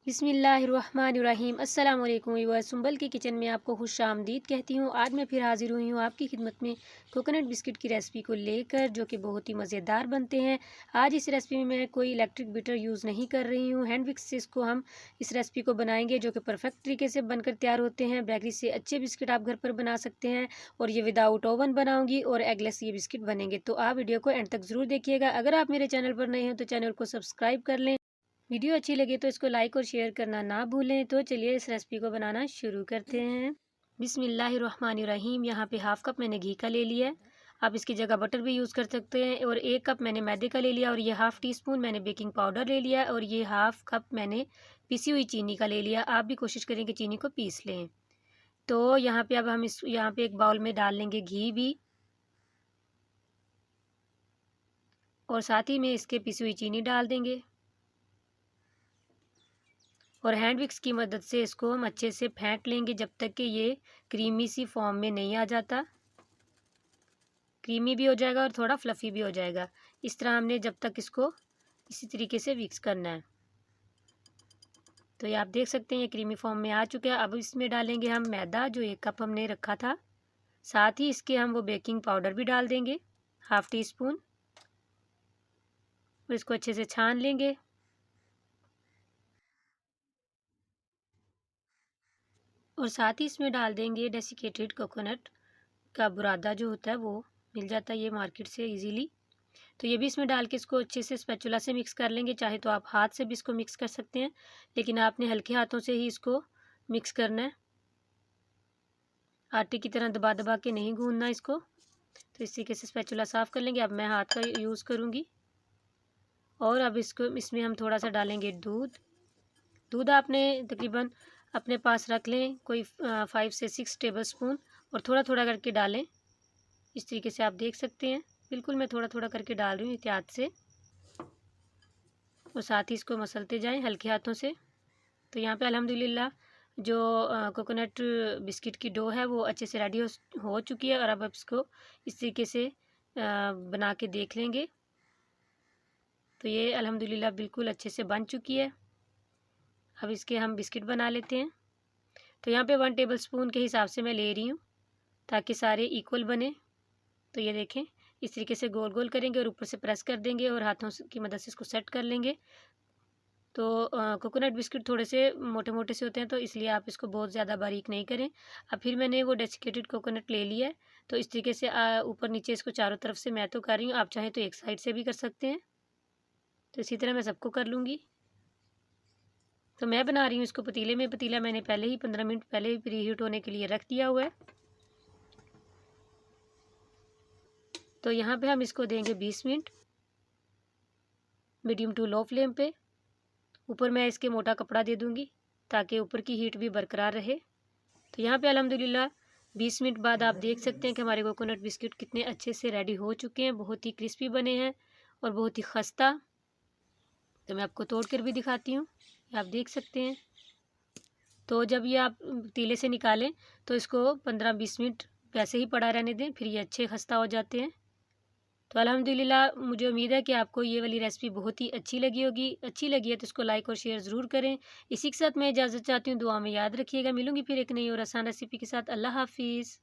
बिस्मिल्लाहिर्रहमानिर्रहीम। अस्सलाम वालेकुम व्यूअर्स, सुंबल की किचन में आपको खुशामदीद कहती हूँ। आज मैं फिर हाज़िर हुई हूँ आपकी खिदमत में कोकोनट बिस्किट की रेसिपी को लेकर, जो कि बहुत ही मज़ेदार बनते हैं। आज इस रेसिपी में मैं कोई इलेक्ट्रिक बीटर यूज़ नहीं कर रही हूँ। हैंड विक्स से इसको हम इस रेसिपी को बनाएंगे, जो कि परफेक्ट तरीके से बनकर तैयार होते हैं। बेकरी से अच्छे बिस्किट आप घर पर बना सकते हैं, और ये विदाउट ओवन बनाऊँगी और एगलेस ये बिस्किट बनेंगे। तो आप वीडियो को एंड तक ज़रूर देखिएगा। अगर आप मेरे चैनल पर नए हैं तो चैनल को सब्सक्राइब कर लें। वीडियो अच्छी लगे तो इसको लाइक और शेयर करना ना भूलें। तो चलिए इस रेसिपी को बनाना शुरू करते हैं। बिस्मिल्लाहिर्रहमानिर्रहीम। यहाँ पे हाफ़ कप मैंने घी का ले लिया है। आप इसकी जगह बटर भी यूज़ कर सकते हैं। और 1 कप मैंने मैदे का ले लिया, और ये हाफ़ टी स्पून मैंने बेकिंग पाउडर ले लिया, और ये हाफ़ कप मैंने पिसी हुई चीनी का ले लिया। आप भी कोशिश करें कि चीनी को पीस लें। तो यहाँ पे अब हम यहाँ पे एक बाउल में डाल लेंगे घी भी, और साथ ही में इसके पिसी हुई चीनी डाल देंगे। और हैंड विक्स की मदद से इसको हम अच्छे से फेंट लेंगे, जब तक कि ये क्रीमी सी फॉर्म में नहीं आ जाता। क्रीमी भी हो जाएगा और थोड़ा फ्लफ़ी भी हो जाएगा। इस तरह हमने जब तक इसको इसी तरीके से मिक्स करना है। तो ये आप देख सकते हैं ये क्रीमी फॉर्म में आ चुका है। अब इसमें डालेंगे हम मैदा, जो 1 कप हमने रखा था। साथ ही इसके हम वो बेकिंग पाउडर भी डाल देंगे, हाफ़ टी स्पून, और इसको अच्छे से छान लेंगे। और साथ ही इसमें डाल देंगे डेसिकेटेड कोकोनट का बुरादा, जो होता है वो मिल जाता है ये मार्केट से इजीली। तो ये भी इसमें डाल के इसको अच्छे से स्पैचुला से मिक्स कर लेंगे। चाहे तो आप हाथ से भी इसको मिक्स कर सकते हैं, लेकिन आपने हल्के हाथों से ही इसको मिक्स करना है। आटे की तरह दबा दबा के नहीं गूंदना इसको। तो इस तरीके से स्पैचुला साफ़ कर लेंगे। अब मैं हाथ का यूज़ करूँगी। और अब इसमें हम थोड़ा सा डालेंगे दूध। दूध आपने तकरीबन अपने पास रख लें, कोई 5 से 6 टेबल स्पून, और थोड़ा थोड़ा करके डालें। इस तरीके से आप देख सकते हैं, बिल्कुल मैं थोड़ा थोड़ा करके डाल रही हूँ एहतियात से, और साथ ही इसको मसलते जाएं हल्के हाथों से। तो यहाँ पे अल्हम्दुलिल्लाह जो कोकोनट बिस्किट की डो है वो अच्छे से रेडी हो चुकी है। और अब इसको इस तरीके से बना के देख लेंगे। तो ये अल्हम्दुलिल्लाह बिल्कुल अच्छे से बन चुकी है। अब इसके हम बिस्किट बना लेते हैं। तो यहाँ पे 1 टेबल स्पून के हिसाब से मैं ले रही हूँ, ताकि सारे इक्वल बने। तो ये देखें, इस तरीके से गोल गोल करेंगे और ऊपर से प्रेस कर देंगे, और हाथों की मदद से इसको सेट कर लेंगे। तो कोकोनट बिस्किट थोड़े से मोटे मोटे से होते हैं, तो इसलिए आप इसको बहुत ज़्यादा बारीक नहीं करें। अब फिर मैंने वो डेसिकेटेड कोकोनट ले लिया है। तो इस तरीके से ऊपर नीचे इसको चारों तरफ से मैं तो कर रही हूँ, आप चाहें तो एक साइड से भी कर सकते हैं। तो इसी तरह मैं सबको कर लूँगी। तो मैं बना रही हूँ इसको पतीले में। पतीला मैंने पहले ही 15 मिनट पहले ही प्री हीट होने के लिए रख दिया हुआ है। तो यहाँ पे हम इसको देंगे 20 minute medium to low flame पे। ऊपर मैं इसके मोटा कपड़ा दे दूँगी, ताकि ऊपर की हीट भी बरकरार रहे। तो यहाँ पे अल्हम्दुलिल्लाह 20 मिनट बाद आप देख सकते हैं कि हमारे कोकोनट बिस्किट कितने अच्छे से रेडी हो चुके हैं। बहुत ही क्रिस्पी बने हैं और बहुत ही खस्ता। तो मैं आपको तोड़ कर भी दिखाती हूँ, आप देख सकते हैं। तो जब ये आप पतीले से निकालें तो इसको 15-20 मिनट वैसे ही पड़ा रहने दें, फिर ये अच्छे खस्ता हो जाते हैं। तो अल्हम्दुलिल्लाह मुझे उम्मीद है कि आपको ये वाली रेसिपी बहुत ही अच्छी लगी होगी। अच्छी लगी है तो इसको लाइक और शेयर ज़रूर करें। इसी के साथ मैं इजाज़त चाहती हूँ, दुआ में याद रखिएगा। मिलूँगी फिर एक नई और आसान रेसिपी के साथ। अल्लाह हाफ़िज़।